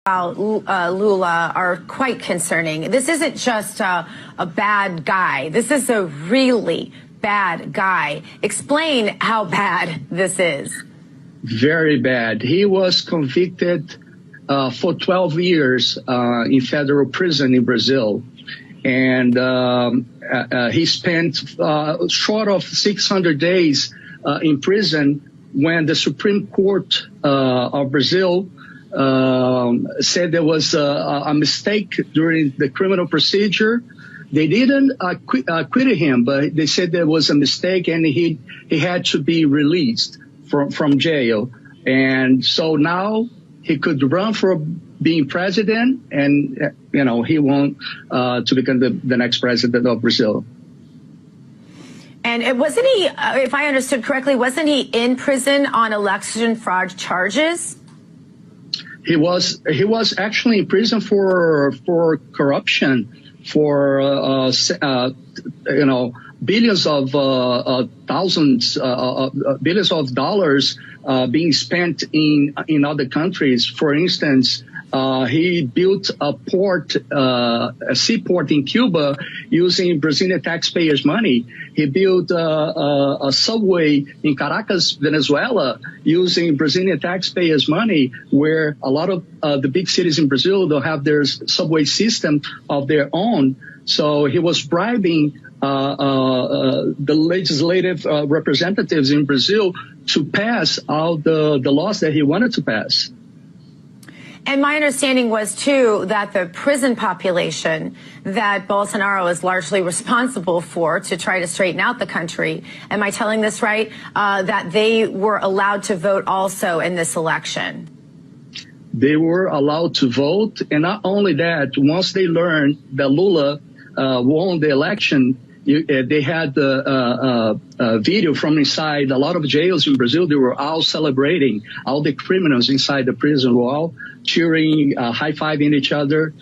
Lula are quite concerning. This isn't just a bad guy. This is a really bad guy. Explain how bad this is. Very bad. He was convicted for 12 years in federal prison in Brazil. And he spent short of 600 days in prison when the Supreme Court of Brazil said there was a mistake during the criminal procedure. They didn't acquit him, but they said there was a mistake and he had to be released from jail. And so now he could run for being president, and he won't to become the next president of Brazil. And wasn't he, if I understood correctly, wasn't he in prison on election fraud charges? He was actually in prison for corruption, for billions of billions of dollars being spent in other countries. For instance, he built a seaport in Cuba using Brazilian taxpayers' money. He built a subway in Caracas, Venezuela, using Brazilian taxpayers' money, where a lot of the big cities in Brazil don't have their subway system of their own. So he was bribing the legislative representatives in Brazil to pass all the laws that he wanted to pass. And my understanding was, too, that the prison population that Bolsonaro is largely responsible for to try to straighten out the country, am I telling this right, that they were allowed to vote also in this election? They were allowed to vote. And not only that, once they learned that Lula won the election, they had a video from inside a lot of jails in Brazil. They were all celebrating. All the criminals inside the prison were all cheering, high-fiving each other.